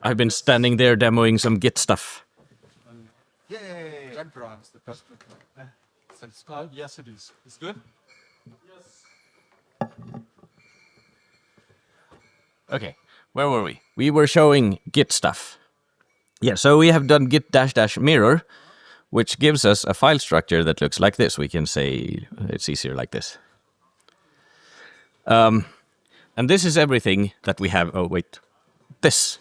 I've been standing there demoing some Git stuff. Yay! The customer. Yes, it is. It's good? Yes. Okay, where were we? We were showing Git stuff. Yeah, so we have done git -- mirror, which gives us a file structure that looks like this. We can say it's easier like this. And this is everything that we have. Oh, wait. This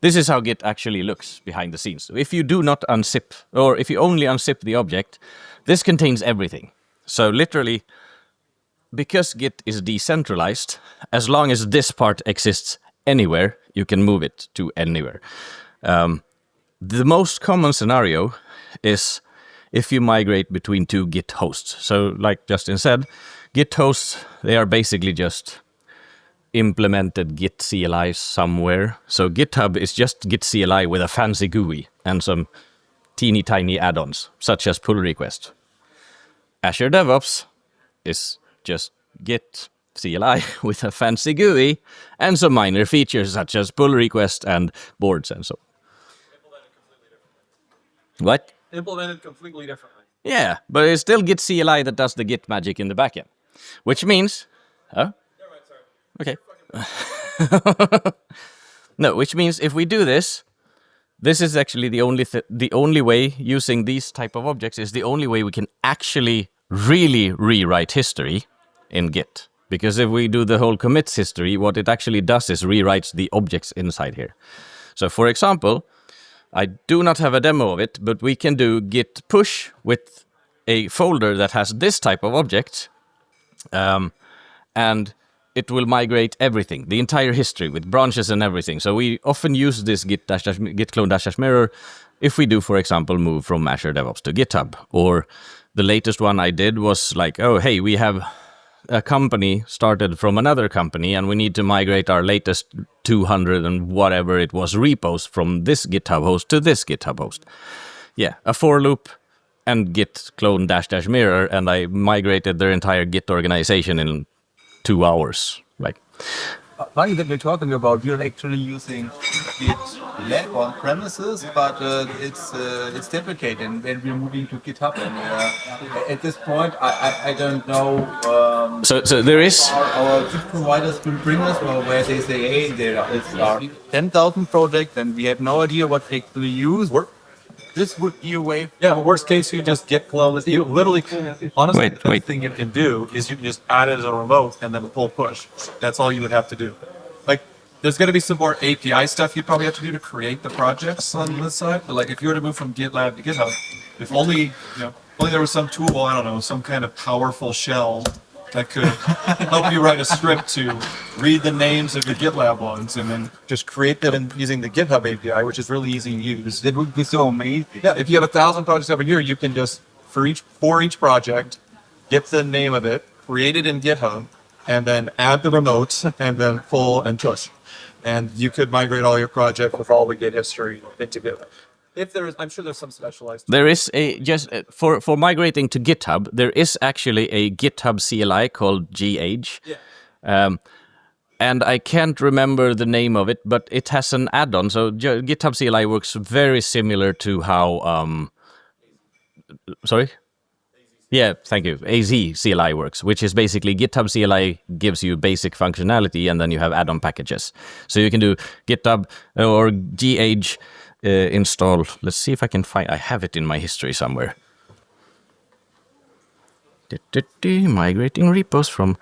is how Git actually looks behind the scenes. So if you do not unzip, or if you only unzip the object, this contains everything. So literally, because Git is decentralized, as long as this part exists anywhere, you can move it to anywhere. The most common scenario is if you migrate between two Git hosts. So like Justin said, Git hosts, they are basically just implemented Git CLI somewhere. So GitHub is just Git CLI with a fancy GUI and some teeny tiny add-ons, such as pull request. Azure DevOps is just Git CLI with a fancy GUI and some minor features such as pull request and boards and so on. What? Implemented completely differently. Yeah, but it's still Git CLI that does the Git magic in the backend. Which means... Huh? Okay. No, which means if we do this, this is actually the only way using these type of objects is the only way we can actually really rewrite history in Git. Because if we do the whole commits history, what it actually does is rewrites the objects inside here. So for example, I do not have a demo of it, but we can do git push with a folder that has this type of object, and it will migrate everything, the entire history with branches and everything. So we often use this git clone -- mirror if we do, for example, move from Azure DevOps to GitHub. Or the latest one I did was like, oh, hey, we have a company started from another company and we need to migrate our latest 200 and whatever it was repos from this GitHub host to this GitHub host. Yeah, a for loop and git clone -- mirror, and I migrated their entire Git organization in 2 hours. Like, funny that we're talking about, we're actually using Git Lab on premises, but it's deprecated and we're moving to GitHub. And at this point, I don't know. So there is our Git providers will bring us, or where they say, hey, there is our 10,000 project, and we have no idea what they actually use. This would be a way. Yeah, worst case, you just git clone. You literally, honestly, Wait. the thing you can do is you can just add it as a remote and then pull push. That's all you would have to do. Like, there's going to be some more API stuff you'd probably have to do to create the projects on this side. But like, if you were to move from GitLab to GitHub, if only there was some tool, I don't know, some kind of powerful shell that could help you write a script to read the names of your GitLab ones and then just create them using the GitHub API, which is really easy to use. That would be so amazing. Yeah, if you have 1,000 projects over here, you can just, for each project, get the name of it, create it in GitHub, and then add the remotes, and then pull and push. And you could migrate all your projects with all the Git history into GitHub. If there is, I'm sure there's some specialized. There is for migrating to GitHub, there is actually a GitHub CLI called GH. Yeah. And I can't remember the name of it, but it has an add-on. So GitHub CLI works very similar to how... sorry? Yeah, thank you. AZ CLI works, which is basically GitHub CLI gives you basic functionality, and then you have add-on packages. So you can do GitHub or GH install. Let's see if I can find... I have it in my history somewhere. Migrating repos from...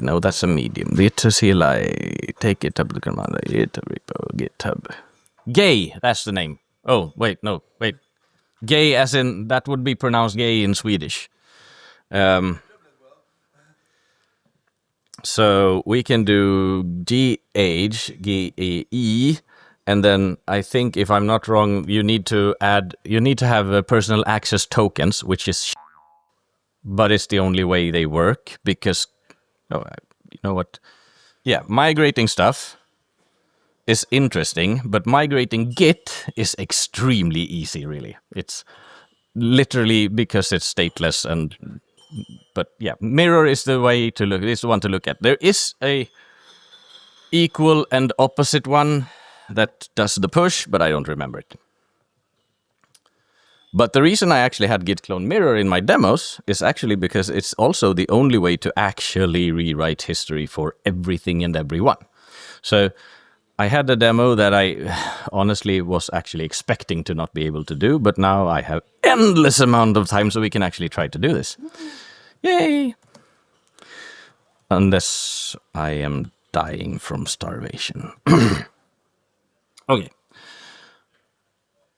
No, that's a medium. GitHub CLI. Take GitHub command. GitHub repo. GitHub. Gay, that's the name. Oh, wait, no, wait. Gay as in, that would be pronounced gay in Swedish. So we can do GH, GEE, and then I think, if I'm not wrong, you need to have personal access tokens, which is but it's the only way they work, because, you know what? Yeah, migrating stuff is interesting, but migrating Git is extremely easy, really. It's literally because it's stateless, but yeah, mirror is the way to look. It's the one to look at. There is a equal and opposite one. that does the push, but I don't remember it. But the reason I actually had git clone mirror in my demos is actually because it's also the only way to actually rewrite history for everything and everyone. So I had a demo that I honestly was actually expecting to not be able to do, but now I have endless amount of time so we can actually try to do this. Yay! Unless I am dying from starvation. Okay.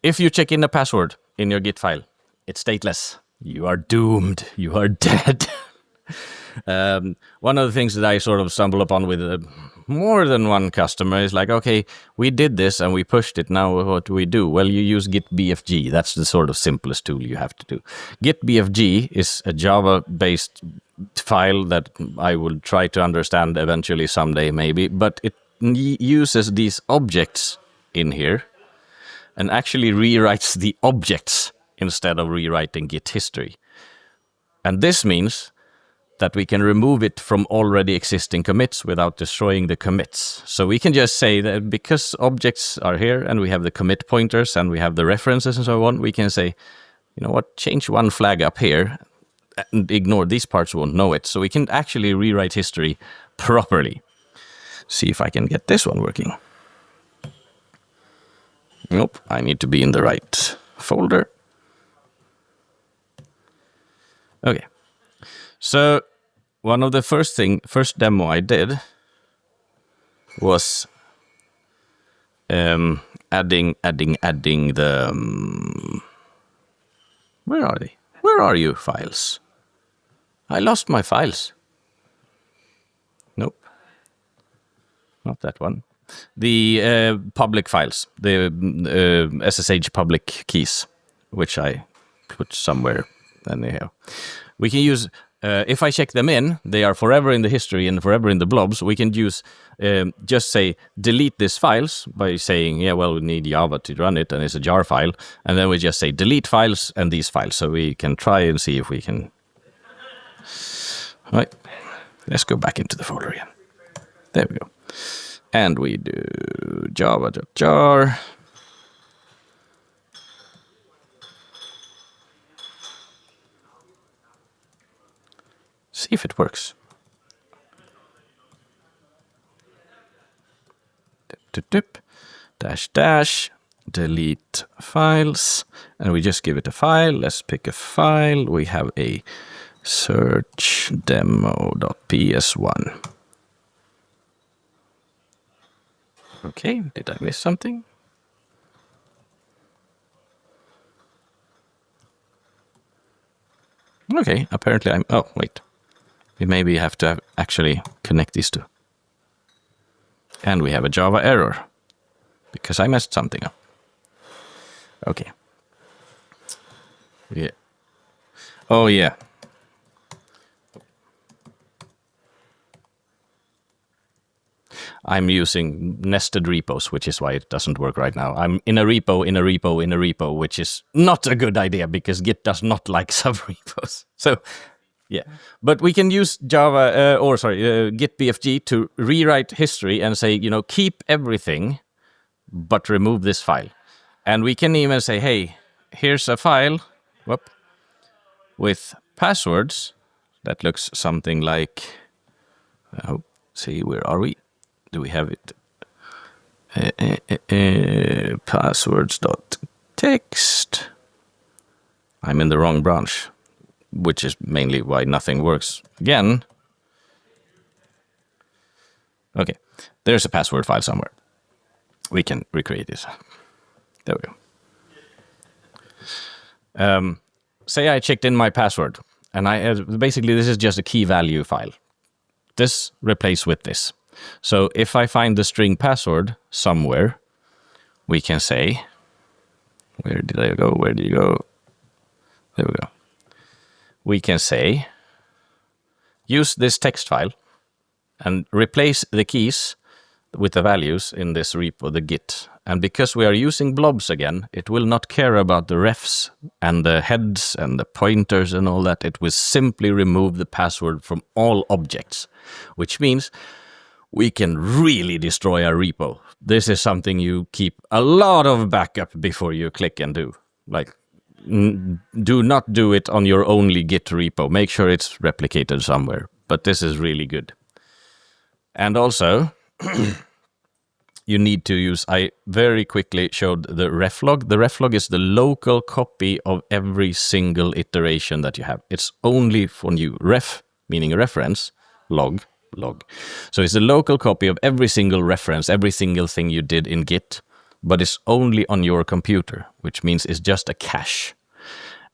If you check in a password in your Git file, it's stateless. You are doomed. You are dead. One of the things that I sort of stumble upon with more than one customer is like, okay, we did this and we pushed it. Now what do we do? Well, you use Git BFG. That's the sort of simplest tool you have to do. Git BFG is a Java-based file that I will try to understand eventually someday maybe, but it uses these objects in here and actually rewrites the objects instead of rewriting Git history. And this means that we can remove it from already existing commits without destroying the commits. So we can just say that because objects are here and we have the commit pointers and we have the references and so on, we can say, you know what, change one flag up here and ignore these parts, won't know it. So we can actually rewrite history properly. See if I can get this one working. Nope, I need to be in the right folder. Okay. So one of the first demo I did was adding the where are they? Where are you, files? I lost my files. Nope, not that one. The public files, the SSH public keys, which I put somewhere. Anyhow, we can use. If I check them in, they are forever in the history and forever in the blobs. We can use, just say, delete these files by saying, yeah, well, we need Java to run it, and it's a jar file. And then we just say delete files and these files. So we can try and see if we can. All right, let's go back into the folder again. There we go. And we do java.jar. See if it works. Dash delete files, and we just give it a file. Let's pick a file. We have a search demo.ps1. Okay, did I miss something? Okay, apparently I'm. Oh, wait. We maybe have to actually connect these two. And we have a Java error because I messed something up. Okay. Yeah. Oh, yeah. I'm using nested repos, which is why it doesn't work right now. I'm in a repo, which is not a good idea because Git does not like subrepos. So, yeah. But we can use Java, Git BFG to rewrite history and say, you know, keep everything, but remove this file. And we can even say, hey, here's a file with passwords that looks something like, see, where are we? Do we have it? Passwords.text. I'm in the wrong branch, which is mainly why nothing works again. Okay, there's a password file somewhere. We can recreate this. There we go. Say I checked in my password, and basically this is just a key value file. This replaced with this. So if I find the string password somewhere, we can say, where did I go? Where did you go? There we go. We can say, use this text file and replace the keys with the values in this repo, the Git. And because we are using blobs again, it will not care about the refs and the heads and the pointers and all that. It will simply remove the password from all objects, which means we can really destroy our repo. This is something you keep a lot of backup before you click and do. Like, do not do it on your only Git repo. Make sure it's replicated somewhere. But this is really good. And also, you need to use, I very quickly showed the reflog. The reflog is the local copy of every single iteration that you have. It's only for new. Ref, meaning reference, log. So it's a local copy of every single reference, every single thing you did in Git, but it's only on your computer, which means it's just a cache.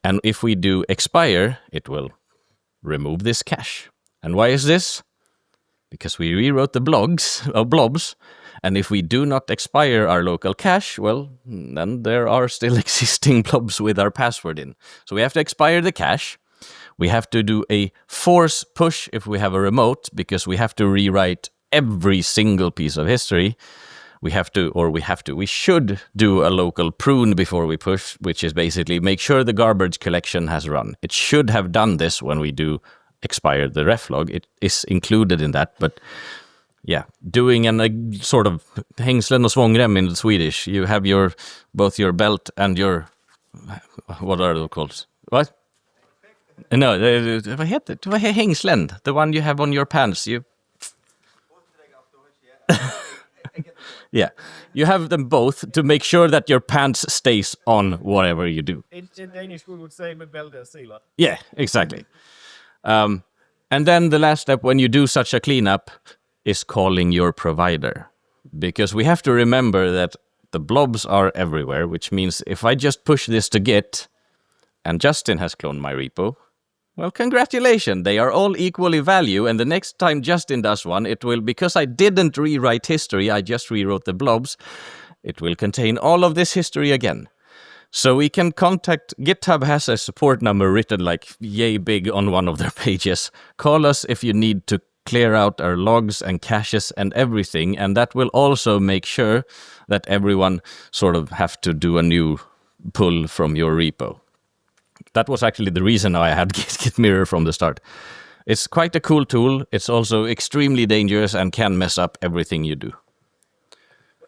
And if we do expire, it will remove this cache. And why is this? Because we rewrote the blobs, and if we do not expire our local cache, well, then there are still existing blobs with our password in. So we have to expire the cache. We have to do a force push if we have a remote, because we have to rewrite every single piece of history. We should do a local prune before we push, which is basically make sure the garbage collection has run. It should have done this when we do expire the reflog. It is included in that, but yeah, doing a sort of hängslen och svångrem in Swedish. You have both your belt and your, what are they called? What? No, vad heter det? Vad är hängslen? The one you have on your pants. Yeah, you have them both to make sure that your pants stays on whatever you do. In Danish, we would say med bälte och sila. Yeah, exactly. And then the last step when you do such a cleanup is calling your provider. Because we have to remember that the blobs are everywhere, which means if I just push this to Git and Justin has cloned my repo, well, congratulations, they are all equally value, and the next time Justin does one, it will, because I didn't rewrite history, I just rewrote the blobs, it will contain all of this history again. So we can contact, GitHub has a support number written like yay big on one of their pages. Call us if you need to clear out our logs and caches and everything, and that will also make sure that everyone sort of have to do a new pull from your repo. That was actually the reason I had Git Mirror from the start. It's quite a cool tool. It's also extremely dangerous and can mess up everything you do.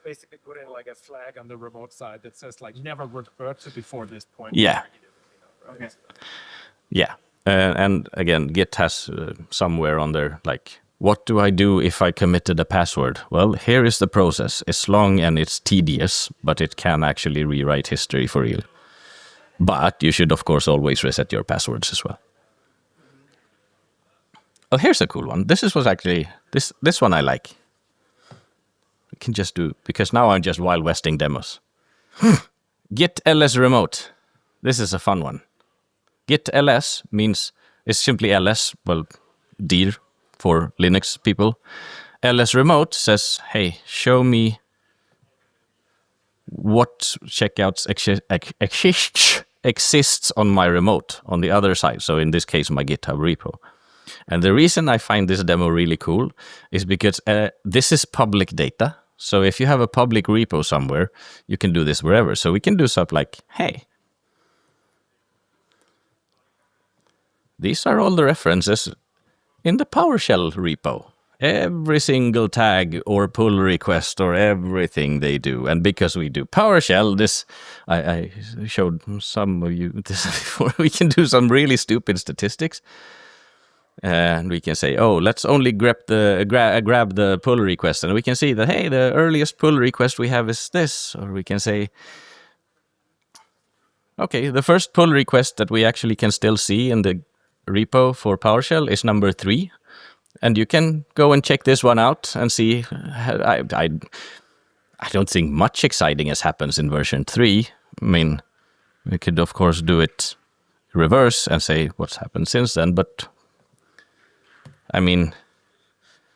Basically put in like a flag on the remote side that says like never referred to before this point. Yeah. Okay. Yeah. And again, Git has somewhere on there, like, what do I do if I committed a password? Well, here is the process. It's long and it's tedious, but it can actually rewrite history for real. But you should, of course, always reset your passwords as well. Oh, here's a cool one. This was actually, this one I like. We can just do, because now I'm just Wild Westing demos. Git ls remote. This is a fun one. Git ls means, it's simply ls, well, dir for Linux people. Ls remote says, hey, show me what checkouts exists on my remote on the other side. So in this case, my GitHub repo. And the reason I find this demo really cool is because this is public data. So if you have a public repo somewhere, you can do this wherever. So we can do stuff like, hey, these are all the references in the PowerShell repo. Every single tag or pull request or everything they do. And because we do PowerShell, this, I showed some of you this before, we can do some really stupid statistics. And we can say, oh, let's only grab the pull request. And we can see that, hey, the earliest pull request we have is this. Or we can say, okay, the first pull request that we actually can still see in the repo for PowerShell is number 3. And you can go and check this one out and see. I don't think much exciting has happened in version 3. I mean, we could, of course, do it reverse and say what's happened since then. But, I mean,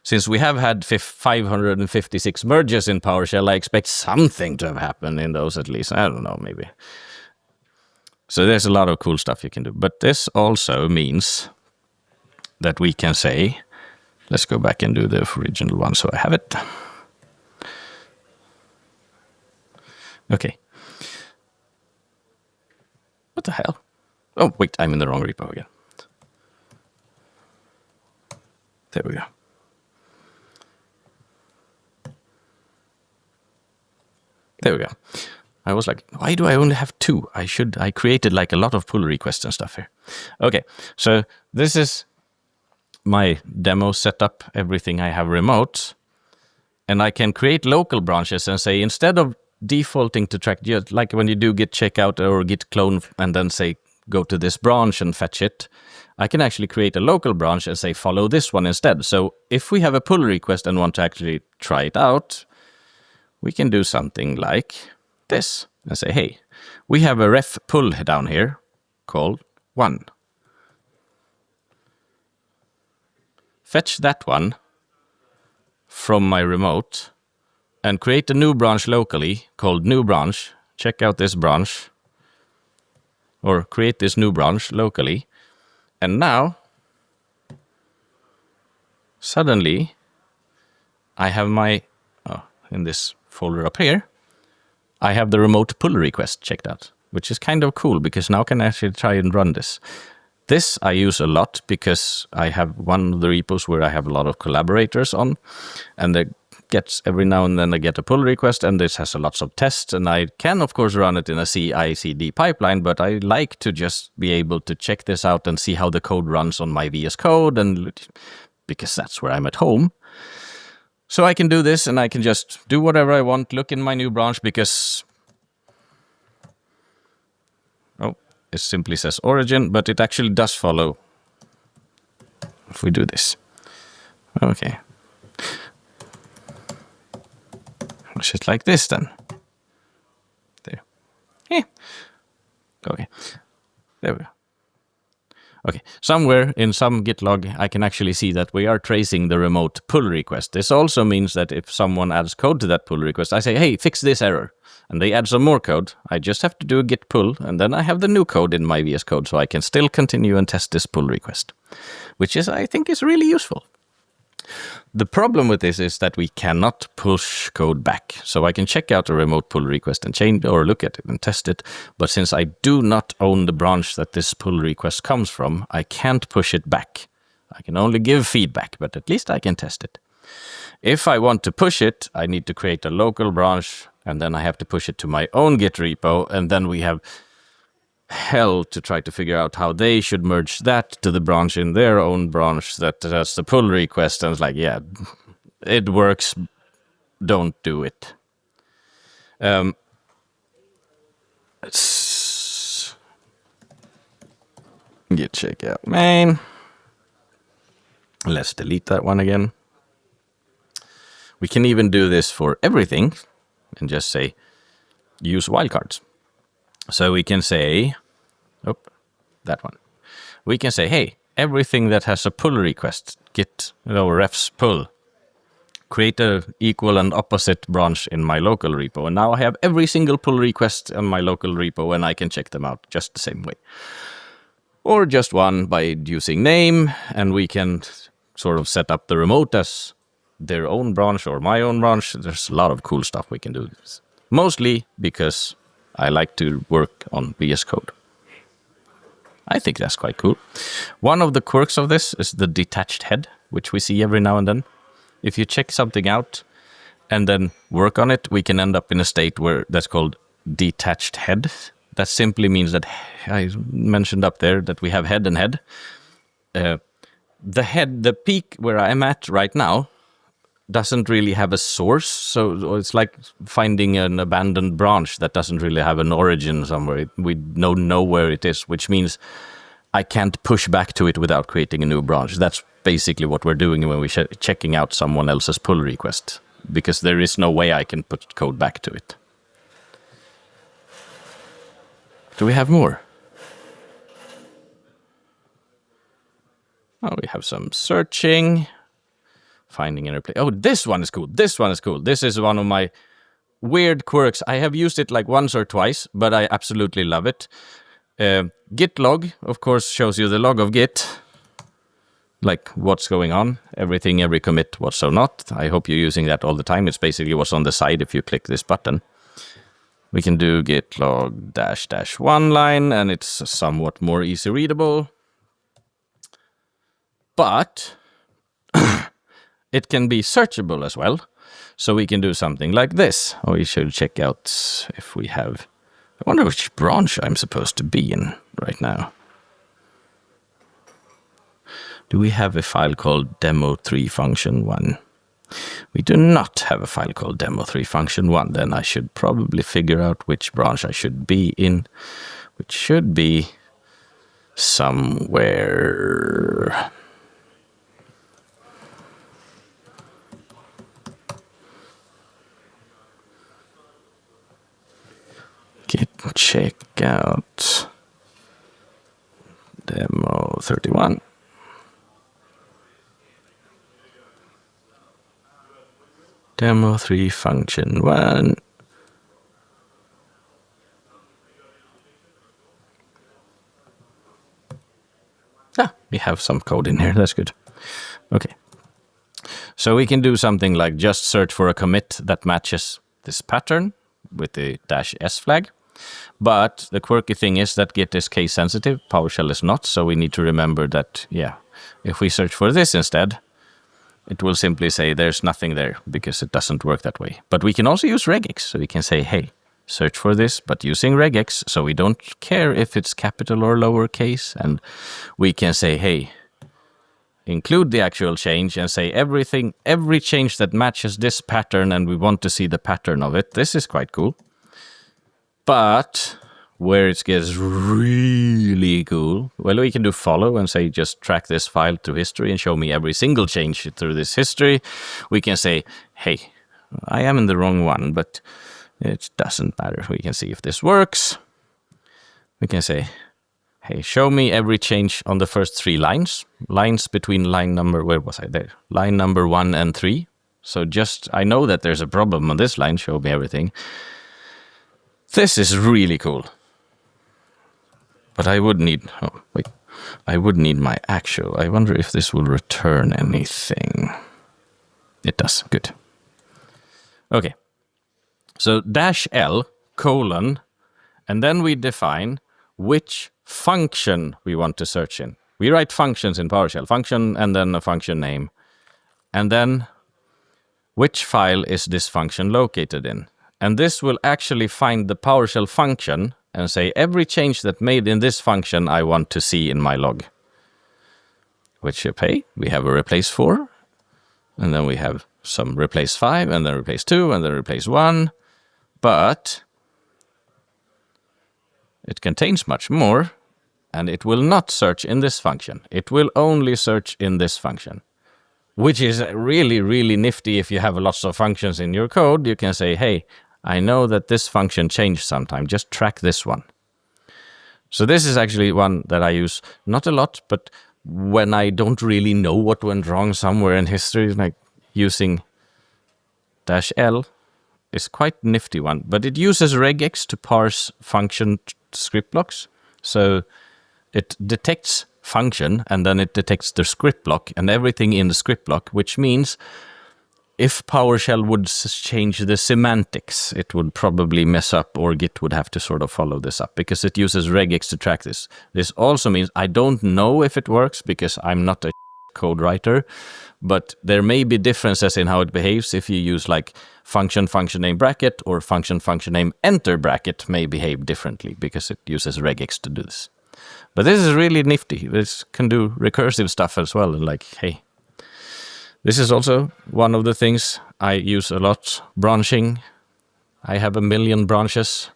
since we have had 556 merges in PowerShell, I expect something to have happened in those at least. I don't know, maybe. So there's a lot of cool stuff you can do. But this also means that we can say, let's go back and do the original one so I have it. Okay. What the hell? Oh, wait, I'm in the wrong repo again. There we go. There we go. I was like, why do I only have 2? I created like a lot of pull requests and stuff here. Okay, so this is my demo setup, everything I have remote. And I can create local branches and say, instead of defaulting to track, just like when you do git checkout or git clone and then say, go to this branch and fetch it, I can actually create a local branch and say, follow this one instead. So if we have a pull request and want to actually try it out, we can do something like this and say, hey, we have a ref pull down here called 1. Fetch that one from my remote and create a new branch locally called new branch. Check out this branch, or create this new branch locally. And now, suddenly, I have my, in this folder up here, I have the remote pull request checked out, which is kind of cool because now I can actually try and run this. This I use a lot because I have one of the repos where I have a lot of collaborators on, and they gets every now and then I get a pull request, and this has lots of tests, and I can of course run it in a CI/CD pipeline, but I like to just be able to check this out and see how the code runs on my VS Code, and because that's where I'm at home. So I can do this, and I can just do whatever I want, look in my new branch, because it simply says origin, but it actually does follow if we do this. Okay. Push it like this then. There. Yeah. Okay. There we go. Okay, somewhere in some Git log, I can actually see that we are tracing the remote pull request. This also means that if someone adds code to that pull request, I say, hey, fix this error. And they add some more code. I just have to do a git pull, and then I have the new code in my VS Code, so I can still continue and test this pull request, which is, I think, is really useful. The problem with this is that we cannot push code back. So I can check out a remote pull request and change or look at it and test it. But since I do not own the branch that this pull request comes from, I can't push it back. I can only give feedback, but at least I can test it. If I want to push it, I need to create a local branch, and then I have to push it to my own Git repo, and then we have hell to try to figure out how they should merge that to the branch in their own branch that has the pull request. And it's like, yeah, it works. Don't do it. Let's git checkout main. Let's delete that one again. We can even do this for everything and just say use wildcards. So we can say, that one. We can say, hey, everything that has a pull request, git, refs pull, create a equal and opposite branch in my local repo. And now I have every single pull request on my local repo, and I can check them out just the same way. Or just one by using name, and we can sort of set up the remote as their own branch or my own branch. There's a lot of cool stuff we can do. Mostly because I like to work on VS Code. I think that's quite cool. One of the quirks of this is the detached head, which we see every now and then. If you check something out and then work on it, we can end up in a state where that's called detached head. That simply means that I mentioned up there that we have head and head. The peak where I'm at right now doesn't really have a source, so it's like finding an abandoned branch that doesn't really have an origin somewhere. We don't know where it is, which means I can't push back to it without creating a new branch. That's basically what we're doing when we're checking out someone else's pull request, because there is no way I can put code back to it. Do we have more? Oh, we have some searching. Finding and replace. Oh, this one is cool. This one is cool. This is one of my weird quirks. I have used it like once or twice, but I absolutely love it. Git log, of course, shows you the log of Git, like what's going on, everything, every commit, what's so not. I hope you're using that all the time. It's basically what's on the side if you click this button. We can do git log --1 line, and it's somewhat more easy readable. But it can be searchable as well. So we can do something like this. Or we should check out if we have... I wonder which branch I'm supposed to be in right now. Do we have a file called demo3 function1? We do not have a file called demo3 function1. Then I should probably figure out which branch I should be in, which should be somewhere... Git check out demo 31. Demo 3 function 1. We have some code in here. That's good. Okay. So we can do something like just search for a commit that matches this pattern with the -s flag. But the quirky thing is that Git is case sensitive, PowerShell is not, so we need to remember that, if we search for this instead, it will simply say there's nothing there because it doesn't work that way. But we can also use regex, so we can say, hey, search for this, but using regex, so we don't care if it's capital or lowercase, and we can say, hey, include the actual change and say every change that matches this pattern, and we want to see the pattern of it. This is quite cool. But where it gets really cool, well, we can do follow and say just track this file to history and show me every single change through this history. We can say, hey, I am in the wrong one, but it doesn't matter. We can see if this works. We can say, hey, show me every change on the first 3 lines. Lines between line number, where was I there? Line number 1 and 3. So just, I know that there's a problem on this line, show me everything. This is really cool. But I would need, I would need my actual. I wonder if this will return anything. It does, good. Okay. So -l, and then we define which function we want to search in. We write functions in PowerShell, function and then a function name. And then which file is this function located in? And this will actually find the PowerShell function and say every change that made in this function I want to see in my log. Which, hey, we have a replace 4, and then we have some replace 5, and then replace 2, and then replace 1. But it contains much more, and it will not search in this function. It will only search in this function, which is really, really nifty. If you have lots of functions in your code, you can say, hey, I know that this function changed sometime. Just track this one. So this is actually one that I use not a lot, but when I don't really know what went wrong somewhere in history, like using -l is quite nifty one. But it uses regex to parse function script blocks. So it detects function and then it detects the script block and everything in the script block, which means if PowerShell would change the semantics, it would probably mess up, or Git would have to sort of follow this up because it uses regex to track this. This also means I don't know if it works because I'm not a code writer, but there may be differences in how it behaves if you use like function name bracket or function name enter bracket may behave differently because it uses regex to do this. But this is really nifty. This can do recursive stuff as well. And like, hey, this is also one of the things I use a lot, branching. I have 1 million branches,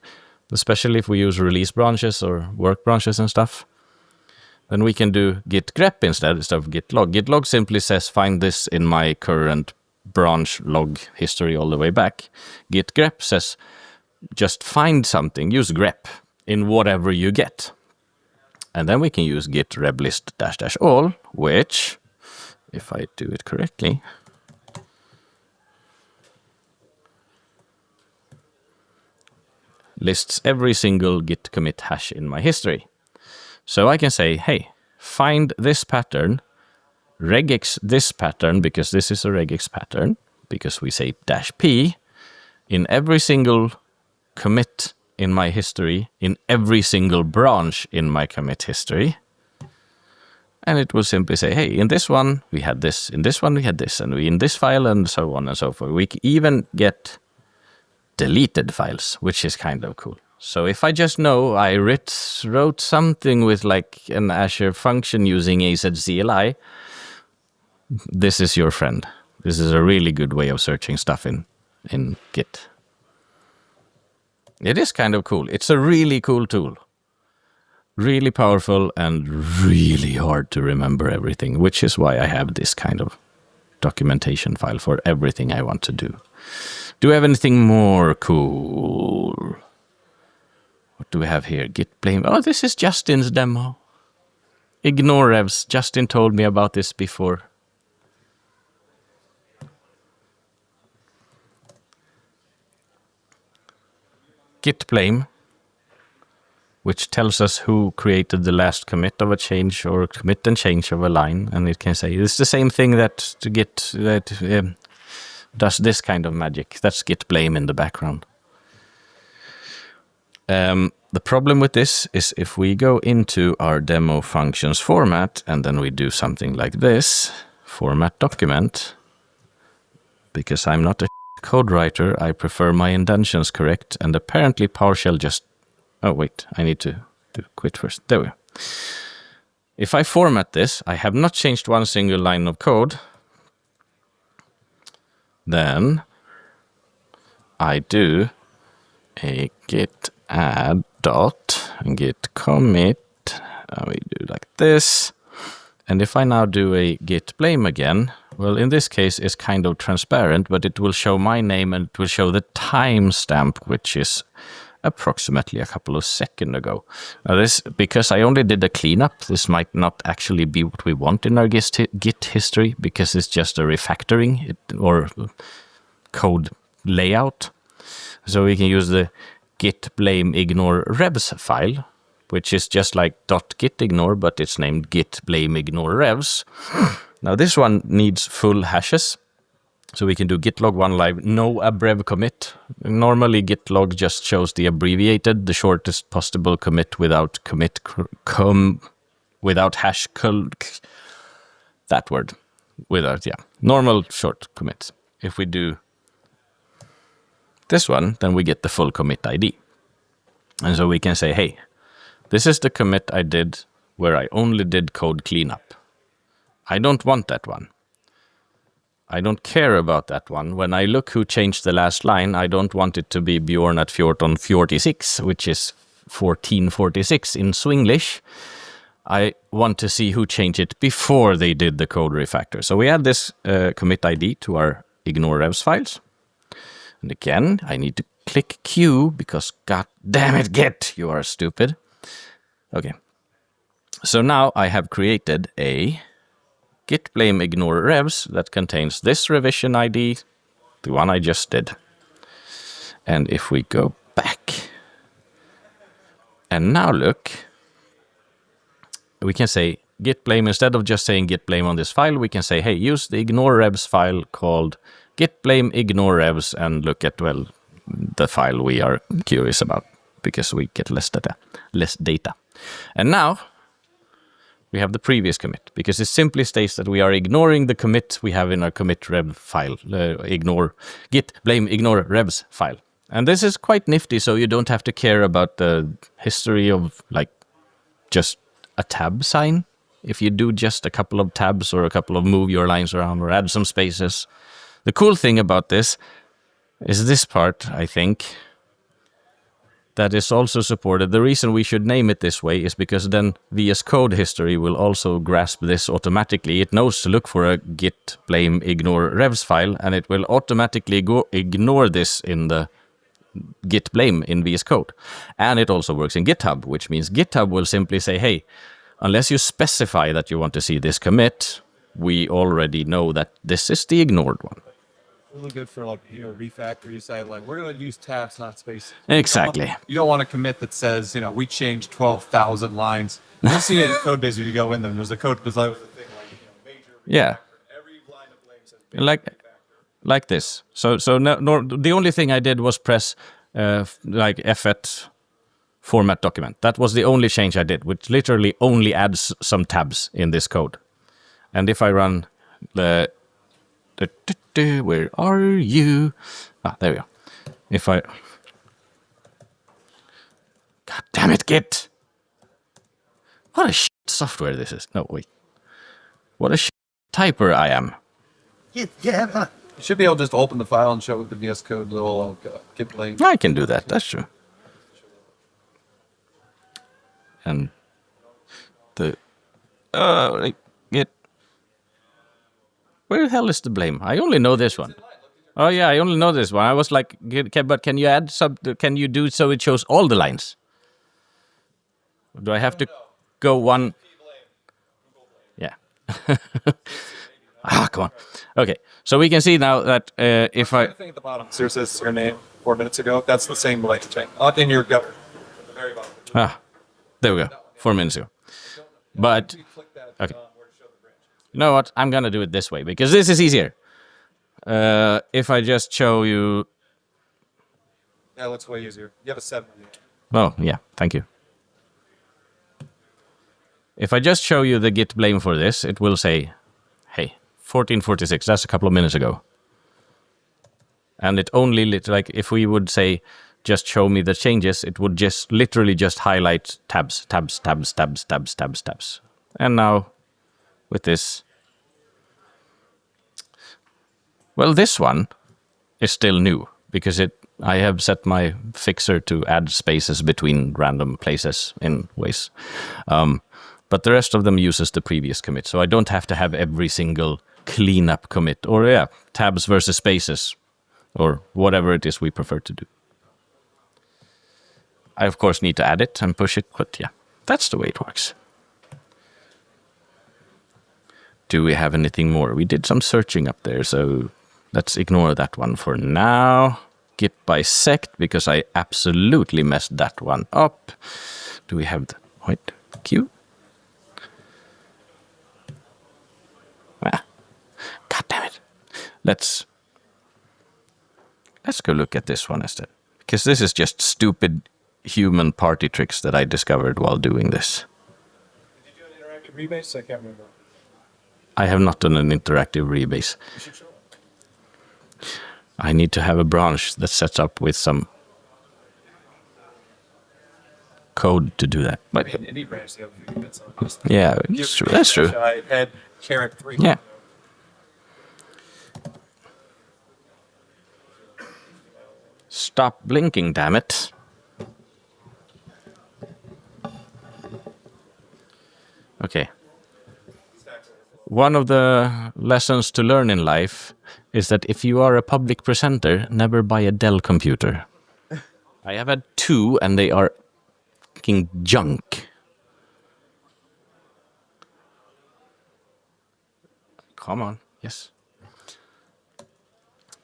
especially if we use release branches or work branches and stuff. Then we can do git grep instead of git log. Git log simply says find this in my current branch log history all the way back. Git grep says just find something, use grep in whatever you get. And then we can use git reblist --all, which, if I do it correctly, lists every single git commit hash in my history. So I can say, hey, find this pattern, regex this pattern, because this is a regex pattern, because we say -p, in every single commit in my history, in every single branch in my commit history. And it will simply say, hey, in this one we had this, in this one we had this, and we in this file, and so on and so forth. We even get deleted files, which is kind of cool. So if I just know I wrote something with like an Azure function using AZ CLI, this is your friend. This is a really good way of searching stuff in Git. It is kind of cool. It's a really cool tool. Really powerful and really hard to remember everything, which is why I have this kind of documentation file for everything I want to do. Do we have anything more cool? What do we have here? Git Blame. Oh, this is Justin's demo. Ignore Revs. Justin told me about this before. Git Blame, which tells us who created the last commit of a change or commit and change of a line, and it can say it's the same thing that to Git that does this kind of magic. That's Git Blame in the background. The problem with this is if we go into our demo functions format and then we do something like this, format document, because I'm not a code writer, I prefer my indentions correct, and apparently PowerShell just... Oh, wait, I need to quit first. There we go. If I format this, I have not changed one single line of code. Then I do a git add dot git commit. We do like this. And if I now do a git blame again, well, in this case, it's kind of transparent, but it will show my name and it will show the timestamp, which is approximately a couple of seconds ago. Now this, because I only did a cleanup, this might not actually be what we want in our Git history, because it's just a refactoring or code layout. So we can use the git blame ignore revs file, which is just like .git ignore, but it's named git blame ignore revs. Now this one needs full hashes. So we can do git log 1 live, no abrev commit. Normally git log just shows the abbreviated, the shortest possible commit without without hash that word. Without, yeah. Normal short commits. If we do this one, then we get the full commit ID. And so we can say, hey, this is the commit I did where I only did code cleanup. I don't want that one. I don't care about that one. When I look who changed the last line, I don't want it to be Björn at 1446, which is 1446 in Swinglish. I want to see who changed it before they did the code refactor. So we add this commit ID to our ignore revs files. And again, I need to click Q because god damn it, Git, you are stupid. Okay. So now I have created a git blame ignore revs that contains this revision ID, the one I just did. And if we go back and now look, we can say git blame, instead of just saying git blame on this file, we can say, hey, use the ignore revs file called git blame ignore revs and look at, well, the file we are curious about because we get less data. And now we have the previous commit, because it simply states that we are ignoring the commit we have in our commit rev file, ignore git blame ignore revs file. And this is quite nifty, so you don't have to care about the history of like just a tab sign. If you do just a couple of tabs or a couple of move your lines around or add some spaces. The cool thing about this is this part, I think, that is also supported. The reason we should name it this way is because then VS Code history will also grasp this automatically. It knows to look for a git blame ignore revs file, and it will automatically ignore this in the git blame in VS Code. And it also works in GitHub, which means GitHub will simply say, hey, unless you specify that you want to see this commit, we already know that this is the ignored one. Really good for like, refactor. You say like, we're going to use tabs, not spaces. Exactly. You don't want a commit that says, we changed 12,000 lines. You've seen it in code base when you go in them. There's a code design with a thing like, major. Yeah. Every line of blame says like this. So the only thing I did was press like F8 format document. That was the only change I did, which literally only adds some tabs in this code. And if I run the where are you? Ah, there we go. If I... God damn it, Git! What a shit software this is. No, wait. What a shit typer I am. Yeah. You should be able to just open the file and show it the VS Code little Git Blame. I can do that, that's true. And the... Git... Where the hell is the blame? I only know this one. Oh yeah, I only know this one. I was like, but can you add can you do so it shows all the lines? Do I have to go one? Yeah. Come on. Okay, so we can see now that if I... The thing at the bottom, here says your name 4 minutes ago. That's the same blame thing. In your governor. At the very bottom. There we go. 4 minutes ago. But, okay. You know what? I'm going to do it this way, because this is easier. If I just show you... Yeah, it looks way easier. You have a 7. Oh, yeah. Thank you. If I just show you the Git blame for this, it will say, hey, 1446, that's a couple of minutes ago. And it only, like, if we would say, just show me the changes, it would just literally just highlight tabs. And now, with this, well, this one is still new, because I have set my fixer to add spaces between random places in ways. But the rest of them uses the previous commit, so I don't have to have every single cleanup commit, or tabs versus spaces, or whatever it is we prefer to do. I, of course, need to add it and push it, but yeah, that's the way it works. Do we have anything more? We did some searching up there, so let's ignore that one for now. Git bisect, because I absolutely messed that one up. Do we have the... Wait, Q? God damn it. Let's go look at this one instead. Because this is just stupid human party tricks that I discovered while doing this. Did you do an interactive rebase? I can't remember. I have not done an interactive rebase. You should show it. I need to have a branch that sets up with some code to do that. But In any branch, they have a few bits on it. yeah, it's true. That's true. I had Carrick 3. Yeah. Stop blinking, damn it. Okay. One of the lessons to learn in life is that if you are a public presenter, never buy a Dell computer. I have had 2 and they are fucking junk. Come on, yes.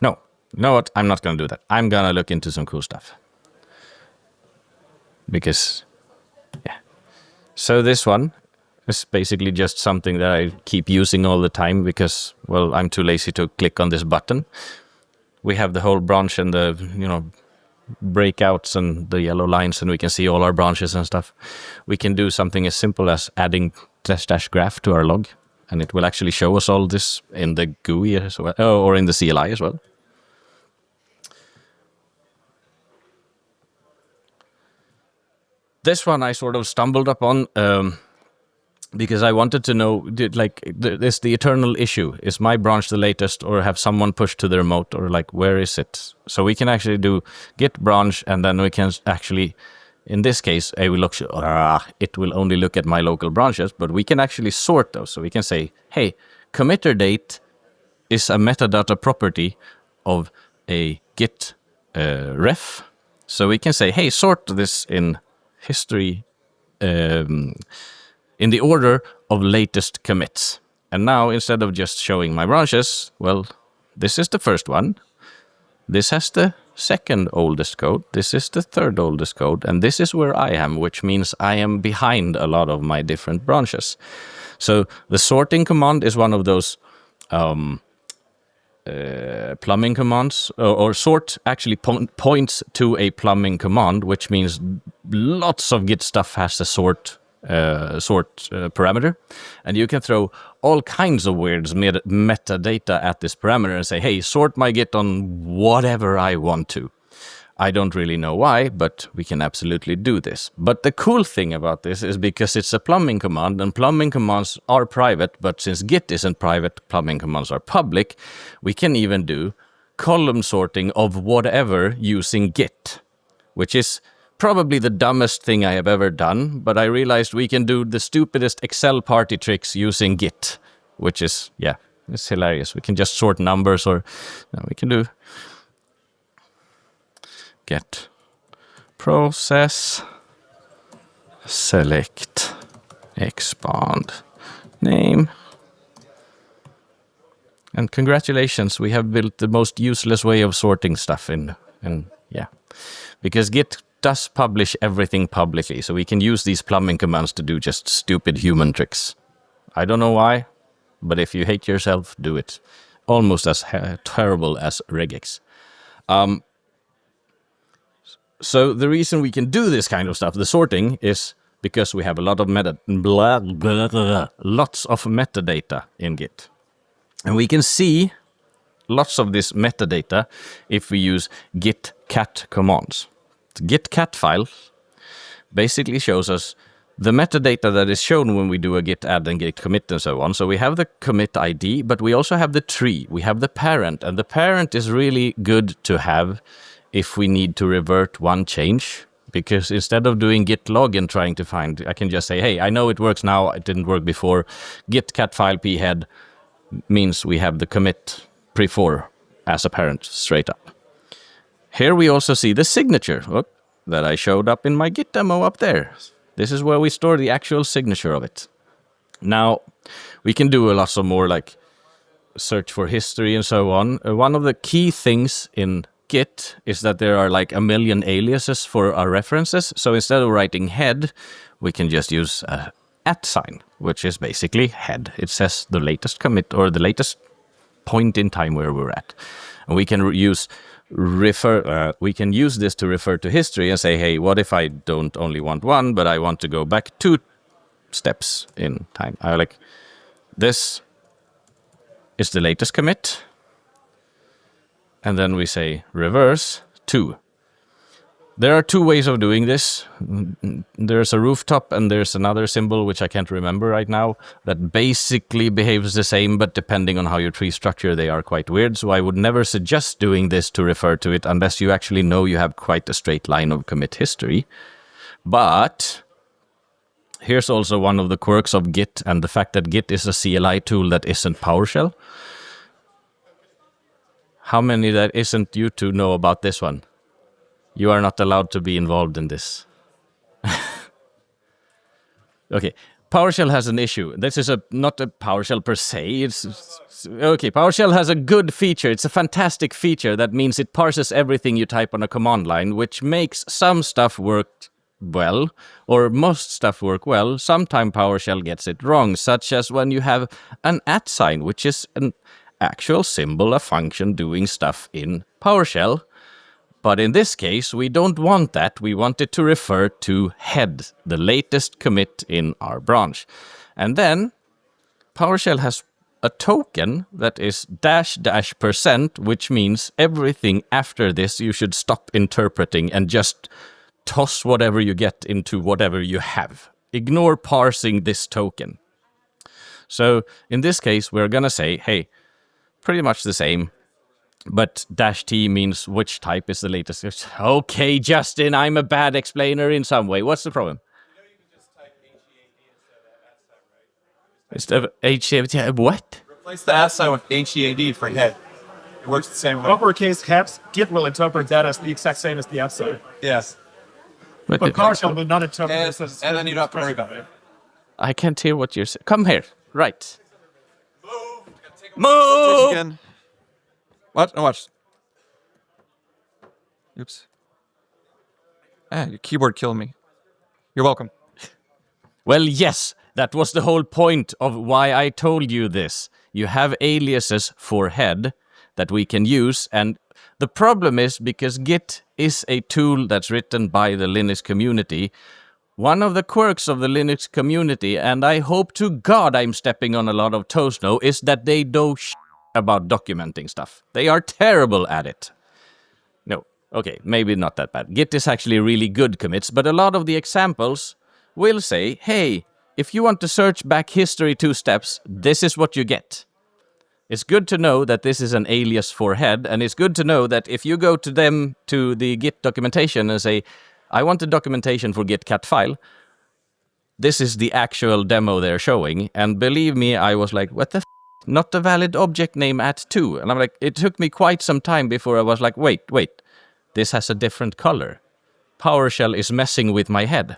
No, you know what? I'm not going to do that. I'm going to look into some cool stuff. Because, yeah. So this one is basically just something that I keep using all the time because, well, I'm too lazy to click on this button. We have the whole branch and the, breakouts and the yellow lines, and we can see all our branches and stuff. We can do something as simple as adding --graph to our log, and it will actually show us all this in the GUI as well, or in the CLI as well. This one I sort of stumbled upon because I wanted to know, is the eternal issue? Is my branch the latest, or have someone pushed to the remote, or where is it? So we can actually do git branch, and then we can actually, in this case, it will only look at my local branches, but we can actually sort those. So we can say, hey, committer date is a metadata property of a git ref. So we can say, hey, sort this in history, in the order of latest commits. And now, instead of just showing my branches, well, this is the first one. This has the second oldest code. This is the third oldest code. And this is where I am, which means I am behind a lot of my different branches. So the sorting command is one of those plumbing commands, or sort actually points to a plumbing command, which means lots of Git stuff has a sort parameter, and you can throw all kinds of weird metadata at this parameter and say, hey, sort my Git on whatever I want to. I don't really know why, but we can absolutely do this. But the cool thing about this is because it's a plumbing command, and plumbing commands are private, but since Git isn't private, plumbing commands are public, we can even do column sorting of whatever using Git, which is probably the dumbest thing I have ever done, but I realized we can do the stupidest Excel party tricks using Git, which is, yeah, it's hilarious. We can just sort numbers, or we can do get process, select, expand, name. And congratulations, we have built the most useless way of sorting stuff in yeah. Because Git does publish everything publicly, so we can use these plumbing commands to do just stupid human tricks. I don't know why, but if you hate yourself, do it. Almost as terrible as regex. So the reason we can do this kind of stuff, the sorting, is because we have a lot of lots of metadata in Git. And we can see lots of this metadata if we use git cat commands. The git cat file basically shows us the metadata that is shown when we do a git add and git commit and so on. So we have the commit ID, but we also have the tree. We have the parent, and the parent is really good to have if we need to revert one change, because instead of doing git log and trying to find, I can just say, hey, I know it works now, it didn't work before. Git cat file p head means we have the commit pre4 as a parent straight up. Here we also see the signature that I showed up in my Git demo up there. This is where we store the actual signature of it. Now, we can do a lot of more like search for history and so on. One of the key things in Git is that there are like a million aliases for our references. So instead of writing head, we can just use a @ sign, which is basically head. It says the latest commit or the latest point in time where we're at. And we can use this to refer to history and say, hey, what if I don't only want one, but I want to go back 2 steps in time? I like this is the latest commit. And then we say reverse 2. There are 2 ways of doing this. There's a rooftop and there's another symbol, which I can't remember right now, that basically behaves the same, but depending on how your tree structure, they are quite weird. So I would never suggest doing this to refer to it unless you actually know you have quite a straight line of commit history. But here's also one of the quirks of Git and the fact that Git is a CLI tool that isn't PowerShell. How many that isn't you two know about this one? You are not allowed to be involved in this. Okay, PowerShell has an issue. This is not a PowerShell per se. Okay, PowerShell has a good feature. It's a fantastic feature. That means it parses everything you type on a command line, which makes some stuff work well, or most stuff work well. Sometimes PowerShell gets it wrong, such as when you have an @ sign, which is an actual symbol, a function doing stuff in PowerShell. But in this case, we don't want that. We want it to refer to head, the latest commit in our branch. And then PowerShell has a token that is --%, which means everything after this you should stop interpreting and just toss whatever you get into whatever you have. Ignore parsing this token. So in this case, we're going to say, hey, pretty much the same, but -t means which type is the latest. Okay, Justin, I'm a bad explainer in some way. What's the problem? You know, you can just type HEAD instead of @ sign, right? Instead of what? Replace the @ sign with HEAD for head. It works the same way. Uppercase caps, Git will interpret that as the exact same as the @ sign. Yes. But PowerShell will not interpret this as... And then you don't have to worry about it. I can't hear what you're saying. Come here. Right. Move! Again. What? No, watch. Oops. Your keyboard killed me. You're welcome. Well, yes, that was the whole point of why I told you this. You have aliases for head that we can use. And the problem is, because Git is a tool that's written by the Linux community, one of the quirks of the Linux community, and I hope to God I'm stepping on a lot of toes now, is that they know about documenting stuff. They are terrible at it. No, okay, maybe not that bad. Git is actually really good commits, but a lot of the examples will say, hey, if you want to search back history 2 steps, this is what you get. It's good to know that this is an alias for head, and it's good to know that if you go to them, to the Git documentation and say, I want the documentation for Git cat file, this is the actual demo they're showing. And believe me, I was like, what the f***? Not a valid object name at 2. And I'm like, it took me quite some time before I was like, wait, this has a different color. PowerShell is messing with my head.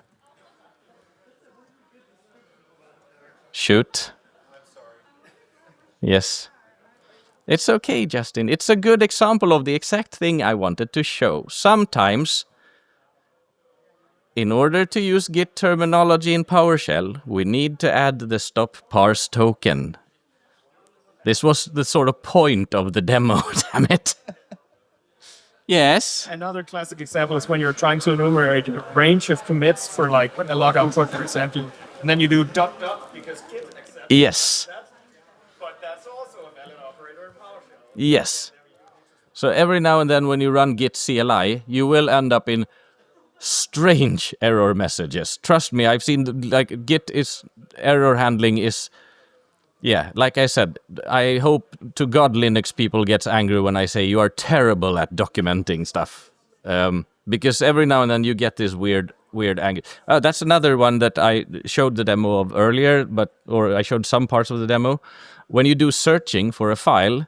Shoot. I'm sorry. Yes. It's okay, Justin. It's a good example of the exact thing I wanted to show. Sometimes, in order to use Git terminology in PowerShell, we need to add the stop parse token. This was the sort of point of the demo, damn it. Yes? Another classic example is when you're trying to enumerate a range of commits for like a log output, for example, and then you do ... because Git accepts Yes. that, but that's also a valid operator in PowerShell. Yes. So every now and then when you run Git CLI, you will end up in strange error messages. Trust me, I've seen, like, Git is, error handling is, yeah, like I said, I hope to God Linux people gets angry when I say you are terrible at documenting stuff. Because every now and then you get this weird angle. That's another one that I showed the demo of earlier, or I showed some parts of the demo. When you do searching for a file,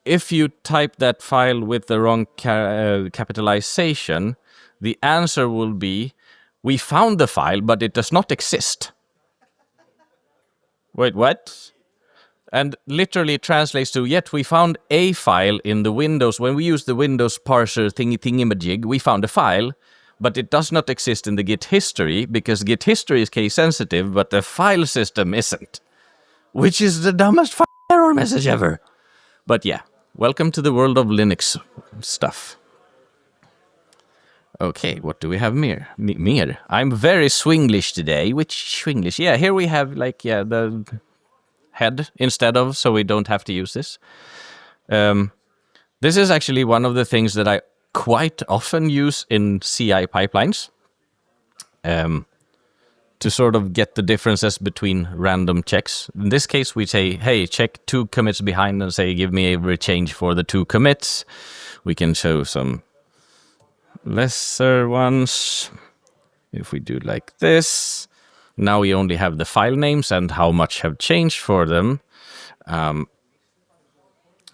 if you type that file with the wrong capitalization, the answer will be, we found the file, but it does not exist. Wait, what? And literally translates to, yet we found a file in the Windows. When we use the Windows parser thingy-majig, we found a file, but it does not exist in the Git history, because Git history is case sensitive, but the file system isn't. Which is the dumbest error message ever. But yeah, welcome to the world of Linux stuff. Okay, what do we have mere? I'm very Swinglish today. Which Swinglish? Yeah, here we have, like, yeah, the head instead of, so we don't have to use this. This is actually one of the things that I quite often use in CI pipelines. To sort of get the differences between random checks. In this case, we say, hey, check 2 commits behind and say, give me every change for the 2 commits. We can show some lesser ones. If we do like this, now we only have the file names and how much have changed for them.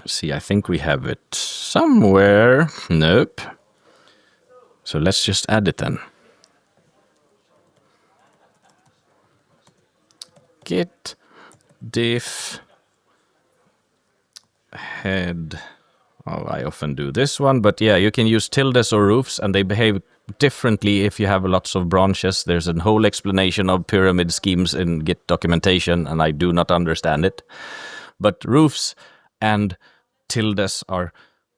See, I think we have it somewhere. Nope. So let's just add it then. Git diff head. Oh, I often do this one, but yeah, you can use tildes or roofs, and they behave differently if you have lots of branches. There's a whole explanation of pyramid schemes in Git documentation, and I do not understand it. But roofs and tildes are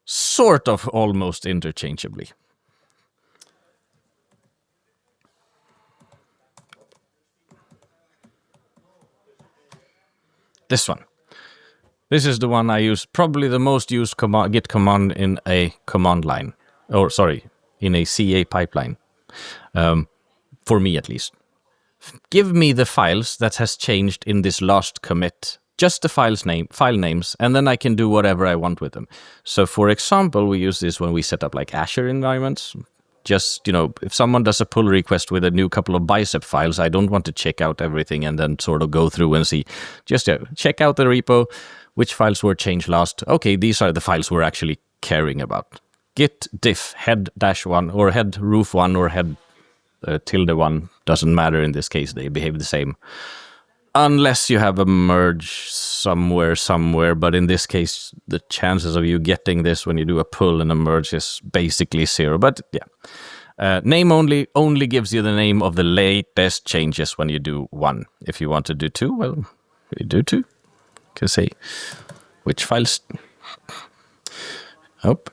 sort of almost interchangeably. This one. This is the one I use, probably the most used Git command in a command line. Or, sorry, in a CA pipeline. For me, at least. Give me the files that has changed in this last commit. Just the file names, and then I can do whatever I want with them. So, for example, we use this when we set up, like, Azure environments. Just, if someone does a pull request with a new couple of bicep files, I don't want to check out everything and then sort of go through and see. Just check out the repo, which files were changed last. Okay, these are the files we're actually caring about. Git diff head-1 or head roof 1 or head tilde 1. Doesn't matter in this case, they behave the same. Unless you have a merge somewhere, but in this case, the chances of you getting this when you do a pull and a merge is basically 0. But yeah, name only gives you the name of the latest changes when you do 1. If you want to do 2, well, you do 2. You can say which files Nope.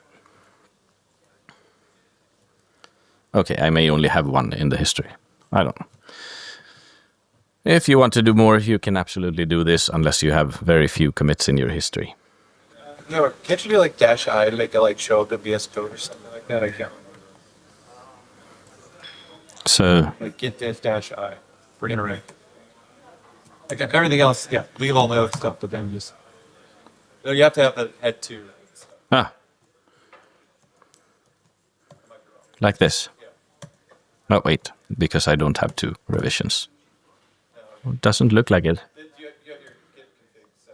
Okay, I may only have one in the history. I don't know. If you want to do more, you can absolutely do this unless you have very few commits in your history. No, can't you do like -I to make it like show up the VS Code or something like that? I can't remember. So, Like git diff -I for interact. Okay, everything else, yeah, leave all the other stuff, but then just. No, you have to have the head too. like this. No, wait, because I don't have 2 revisions. Doesn't look like it.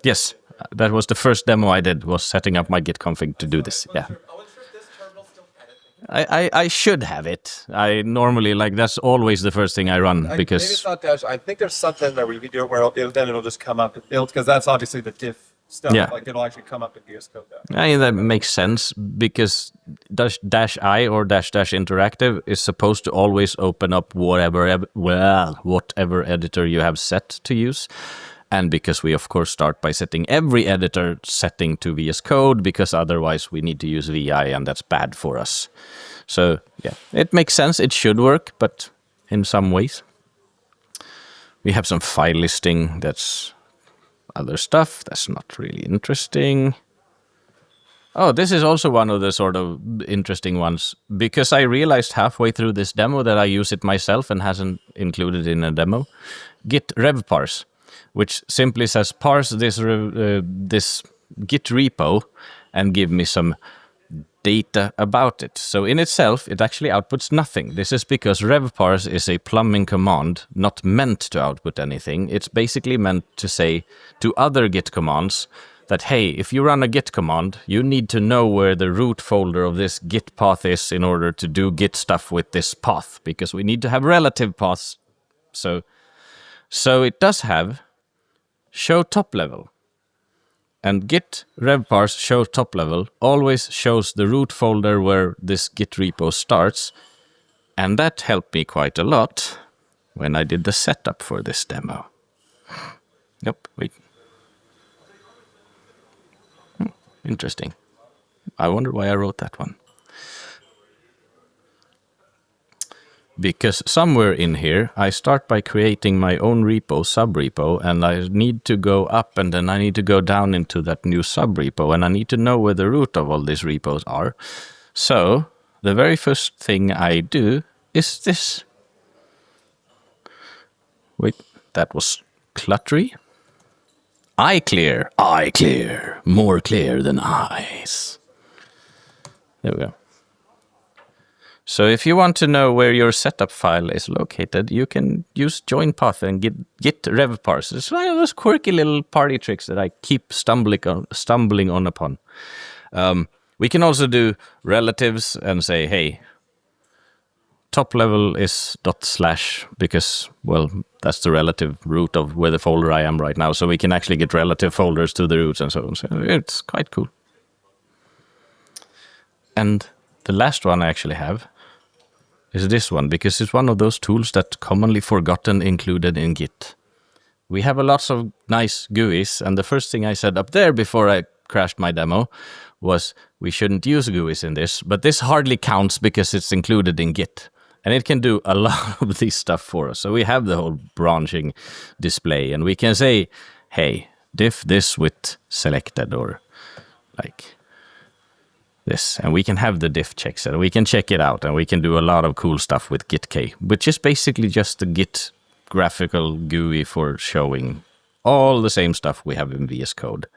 Yes, that was the first demo I did, was setting up my Git config to do this. Yeah. I should have it. I normally, like, that's always the first thing I run, Maybe it's because not I think there's something that we can do where it'll just come up, because that's obviously the diff stuff. Yeah. Like it'll actually come up in VS Code now. I mean, that makes sense, because -I or -- interactive is supposed to always open up whatever editor you have set to use. And because we, of course, start by setting every editor setting to VS Code, because otherwise we need to use VI, and that's bad for us. So, yeah, it makes sense. It should work, but in some ways. We have some file listing. That's other stuff. That's not really interesting. Oh, this is also one of the sort of interesting ones, because I realized halfway through this demo that I use it myself and hasn't included in a demo. Git rev parse, which simply says parse this Git repo and give me some data about it. So in itself, it actually outputs nothing. This is because rev parse is a plumbing command, not meant to output anything. It's basically meant to say to other Git commands that, hey, if you run a Git command, you need to know where the root folder of this Git path is in order to do Git stuff with this path, because we need to have relative paths. So it does have show top level. And git rev parse show top level always shows the root folder where this Git repo starts. And that helped me quite a lot when I did the setup for this demo. Yep, wait. Interesting. I wonder why I wrote that one. Because somewhere in here, I start by creating my own repo, subrepo, and I need to go up, and then I need to go down into that new subrepo, and I need to know where the root of all these repos are. So, the very first thing I do is this. Wait, that was cluttery? I clear, more clear than eyes. There we go. So if you want to know where your setup file is located, you can use join path and git rev parse. It's one of those quirky little party tricks that I keep stumbling on upon. We can also do relatives and say, hey, top level is ./ because, well, that's the relative root of where the folder I am right now. So we can actually get relative folders to the roots and so on. So it's quite cool. And the last one I actually have is this one, because it's one of those tools that's commonly forgotten included in Git. We have lots of nice GUIs, and the first thing I said up there before I crashed my demo was we shouldn't use GUIs in this, but this hardly counts because it's included in Git. And it can do a lot of this stuff for us. So we have the whole branching display, and we can say, hey, diff this with selected, or like this. And we can have the diff checks, and we can check it out, and we can do a lot of cool stuff with GitK, which is basically just the Git graphical GUI for showing all the same stuff we have in VS Code.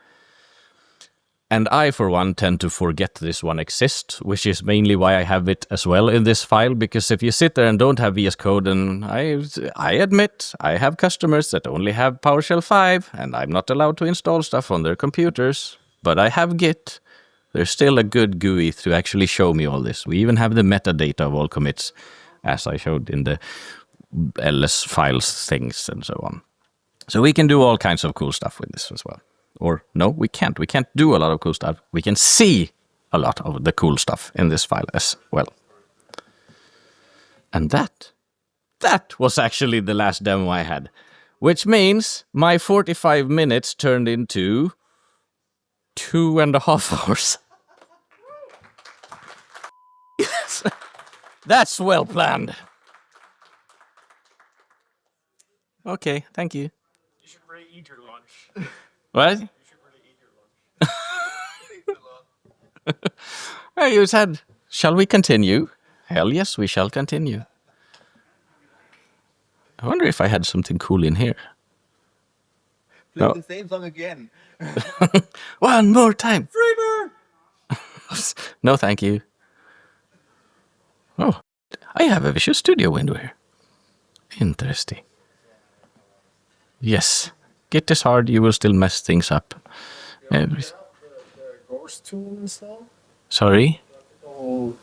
And I, for one, tend to forget this one exists, which is mainly why I have it as well in this file, because if you sit there and don't have VS Code, and I admit, I have customers that only have PowerShell 5, and I'm not allowed to install stuff on their computers, but I have Git. There's still a good GUI to actually show me all this. We even have the metadata of all commits, as I showed in the ls files things and so on. So we can do all kinds of cool stuff with this as well. Or no, we can't. We can't do a lot of cool stuff. We can see a lot of the cool stuff in this file as well. And that was actually the last demo I had, which means my 45 minutes turned into 2.5 hours. That's well planned. Okay, thank you. You should really eat your lunch. What? Well, you said, shall we continue? Hell yes, we shall continue. I wonder if I had something cool in here. Play No. the same song again. One more time. No, thank you. Oh, I have a Visual Studio window here. Interesting. Yes. Git is hard, you will still mess things up. Ghost tool install? Sorry? Oh.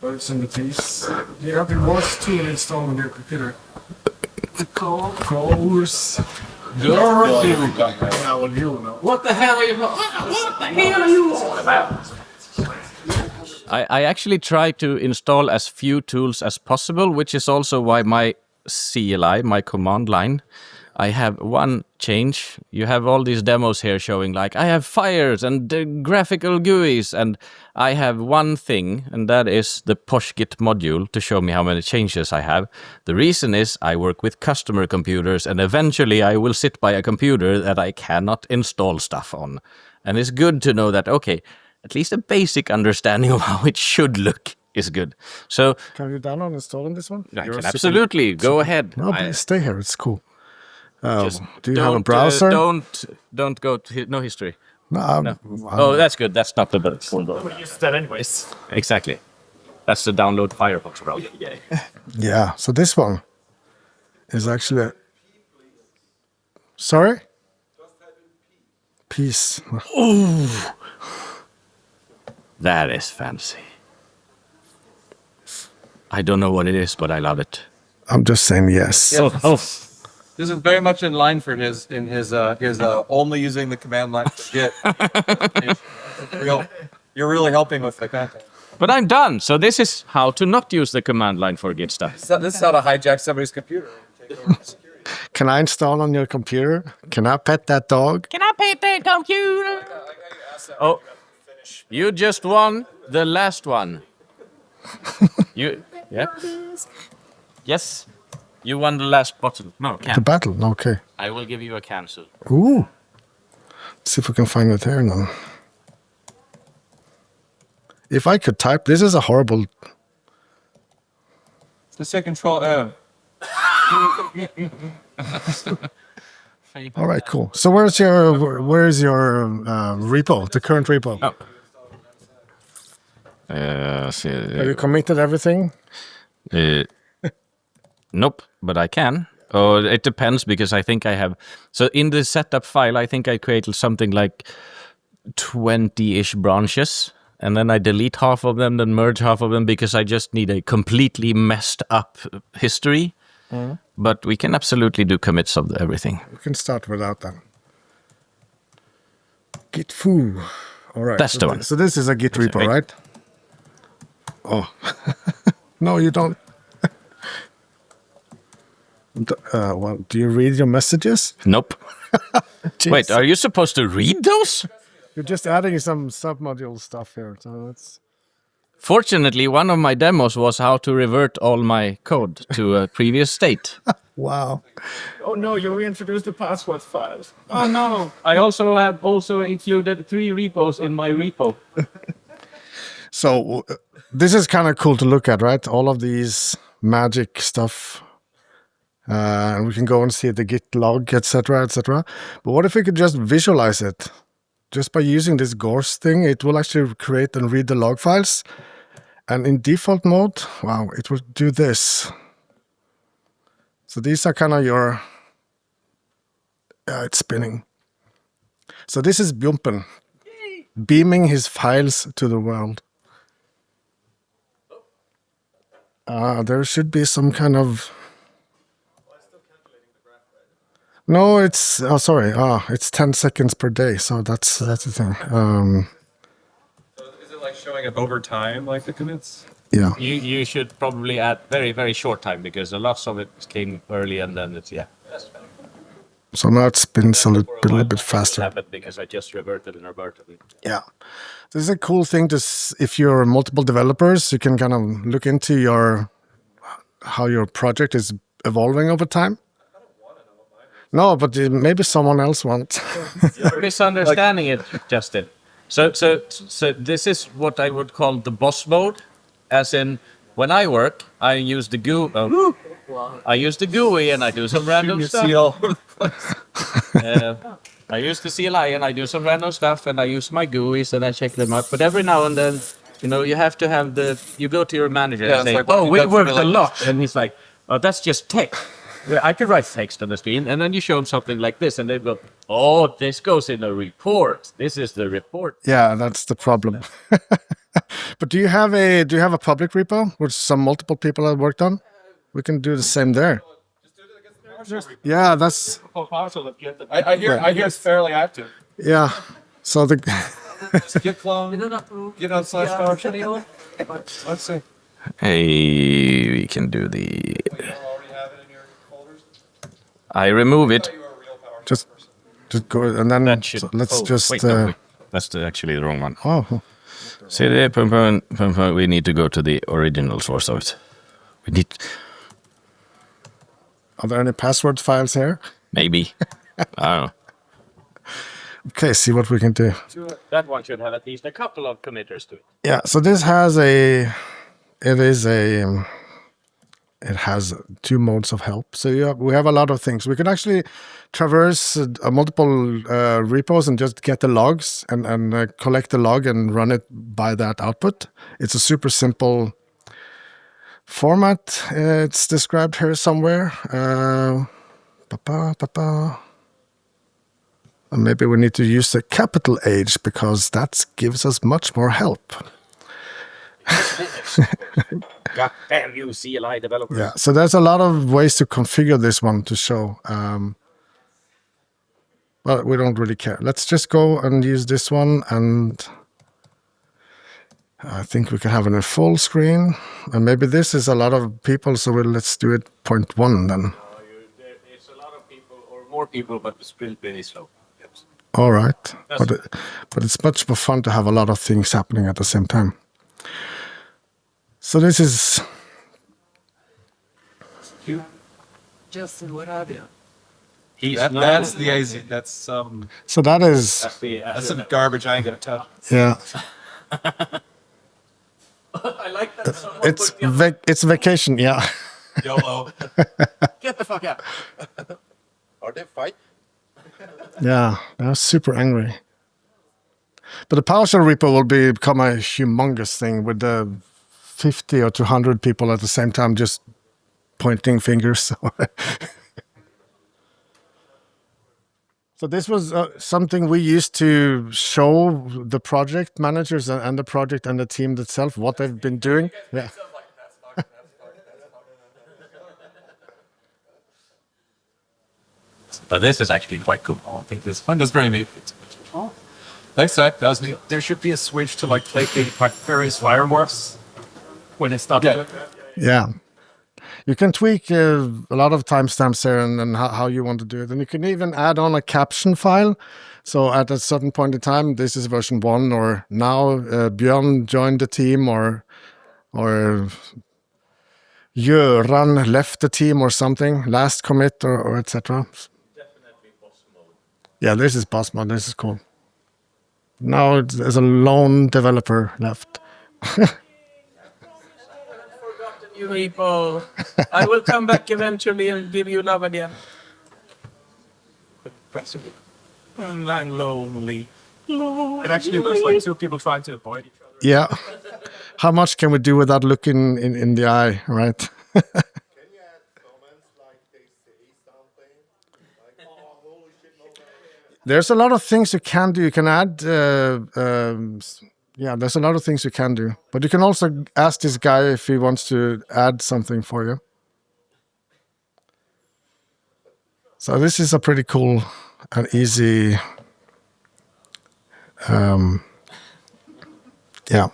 Functionalities. Do you have the Ghost tool installed on your computer? Course. What the hell are you? What the hell are you all about? I actually try to install as few tools as possible, which is also why my CLI, my command line, I have one change. You have all these demos here showing like I have fires and graphical GUIs, and I have one thing, and that is the PoshGit module to show me how many changes I have. The reason is I work with customer computers, and eventually I will sit by a computer that I cannot install stuff on. And it's good to know that, okay, at least a basic understanding of how it should look is good. So Can you download and install on this one? I can absolutely go ahead. No, I- please stay here. It's cool. Just Do you have a don't, browser? Don't go to no history. No. Oh, that's good. That's not the best. Nobody uses that anyways. Exactly. That's the download Firefox browser. Yeah. Yeah. So this one is actually. Sorry. Peace. That is fancy. I don't know what it is, but I love it. I'm just saying yes. This is very much in line for his only using the command line for Git. You're really helping with the content. But I'm done. So this is how to not use the command line for Git stuff. So this is how to hijack somebody's computer. And take over the security. Can I install on your computer? Can I pet that dog? Can I pay the computer? Oh, you just won the last one. You, yeah? Yes, you won the last bottle. No, The can. battle. Okay. I will give you a cancel. Ooh. Let's see if we can find it here now. If I could type, this is a horrible. Just say Control N. All right, cool. So where's your repo? The current repo. Oh. Have you committed everything? Nope, but I can. Oh, it depends because I think I have. So in the setup file, I think I created something like 20-ish branches, and then I delete half of them, then merge half of them because I just need a completely messed up history. But we can absolutely do commits of everything. We can start without them. Git foo. All right. That's the one. So this is a Git repo, right. right? Oh. No, you don't. Well, do you read your messages? Nope. Jeez. Wait, are you supposed to read those? You're just adding some submodule stuff here, so it's. Fortunately, one of my demos was how to revert all my code to a previous state. Wow. Oh no, you reintroduced the password files. Oh no! I also have included 3 repos in my repo. So this is kind of cool to look at, right? All of these magic stuff. And we can go and see the Git log, etc., etc. But what if we could just visualize it? Just by using this Gorse thing, it will actually create and read the log files. And in default mode, wow, it will do this. So these are kind of your... it's spinning. So this is Björn beaming his files to the world. There should be some kind of... No, it's sorry. It's 10 seconds per day, so that's the thing. So is it like showing it over time, like the commits? Yeah. You should probably add very, very short time because a lot of it came early and then it's, yeah. So now it spins a little bit faster. Happened because I just reverted and reverted. Yeah. This is a cool thing to, if you're multiple developers, you can kind of look into how your project is evolving over time. No, but maybe someone else wants. You're misunderstanding it, Justin. So this is what I would call the boss mode, as in when I work, I use the GUI. I use the GUI and I do some random stuff. I use the CLI and I do some random stuff, and I use my GUIs and I check them out. But every now and then, you have to have you go to your manager and say, like, "Oh, we that's worked a really- lot," and he's like, "Oh, that's just text." I could write text on the screen, and then you show them something like this, and they go, "Oh, this goes in a report. This is the report." Yeah, that's the problem. But do you have a public repo which some multiple people have worked on? We can do the same there. Yeah, that's I hear it's fairly active. yeah. So the Git clone, Git on /PowerShell. Let's see. Hey, we can do the. I remove it. just go and then That should. let's just Wait, no, wait. That's actually the wrong one. oh CD, we need to go to the original source of it. We need are there any password files here? maybe. I don't know. Okay, see what we can do. That one should have at least a couple of committers to it. Yeah, so this has it has two modes of help. So we have a lot of things. We can actually traverse multiple repos and just get the logs and collect the log and run it by that output. It's a super simple format. It's described here somewhere. And maybe we need to use the capital H because that gives us much more help. God damn you, CLI developers. Yeah, so there's a lot of ways to configure this one to show. But we don't really care. Let's just go and use this one, and I think we can have it in full screen. And maybe this is a lot of people, so let's do it 0.1 then. It's a lot of people, or more people, but it's still very slow. All right, but it's much more fun to have a lot of things happening at the same time. So this is Justin, what have you? That's the AZ. That's so that is that's some garbage I ain't gonna touch. yeah. I like that. It's vacation, yeah. YOLO. Get the fuck out. Are they fight? Yeah, they're super angry. But the PowerShell repo will become a humongous thing with the 50 or 200 people at the same time just pointing fingers. So this was something we used to show the project managers and the project and the team itself what they've been doing. Yeah. But this is actually quite cool. I think this fun. That's very neat. Thanks, Zach. That was neat. There should be a switch to like take the various fireworks when it's not. Yeah. Yeah. You can tweak a lot of timestamps there and how you want to do it. And you can even add on a caption file. So at a certain point in time, this is version 1, or now Björn joined the team, or Göran left the team or something, last commit or etc. Definitely boss mode. Yeah, this is boss mode. This is cool. Now there's a lone developer left. You people, I will come back eventually and give you love again. I'm lonely. It actually looks like two people trying to avoid each other. Yeah. How much can we do without looking in the eye, right? Can you add comments like they say something? Like, oh, holy shit, no way. There's a lot of things you can do. You can add, yeah, there's a lot of things you can do. But you can also ask this guy if he wants to add something for you. So this is a pretty cool and easy, yeah.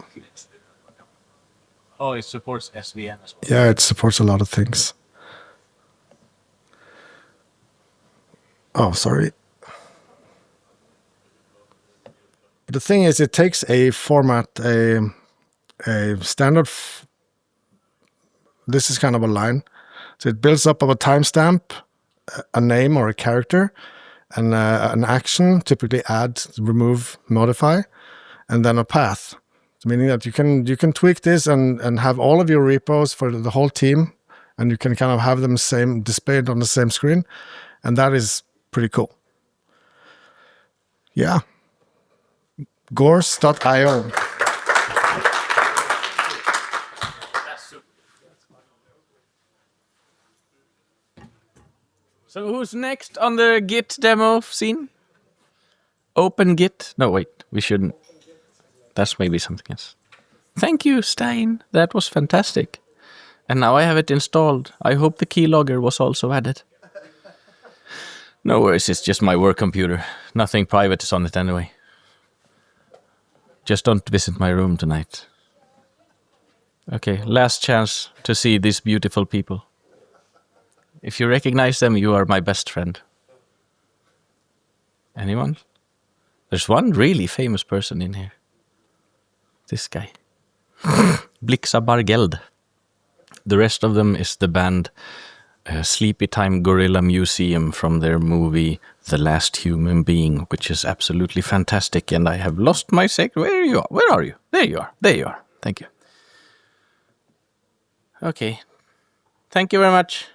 Oh, it supports SVN as well. Yeah, it supports a lot of things. Oh, sorry. But the thing is, it takes a format, a standard. This is kind of a line. So it builds up of a timestamp, a name or a character, and an action, typically add, remove, modify, and then a path. Meaning that you can tweak this and have all of your repos for the whole team, and you can kind of have them displayed on the same screen, and that is pretty cool. Yeah. Gors.io. So who's next on the Git demo scene? Open Git? No, wait, we shouldn't. That's maybe something else. Thank you, Stein. That was fantastic. And now I have it installed. I hope the keylogger was also added. No worries, it's just my work computer. Nothing private is on it anyway. Just don't visit my room tonight. Okay, last chance to see these beautiful people. If you recognize them, you are my best friend. Anyone? There's one really famous person in here. This guy. Blixa Bargeld. The rest of them is the band Sleepy Time Gorilla Museum from their movie The Last Human Being, which is absolutely fantastic, and I have lost my Where are you? Where are you? There you are. There you are. Thank you. Okay. Thank you very much.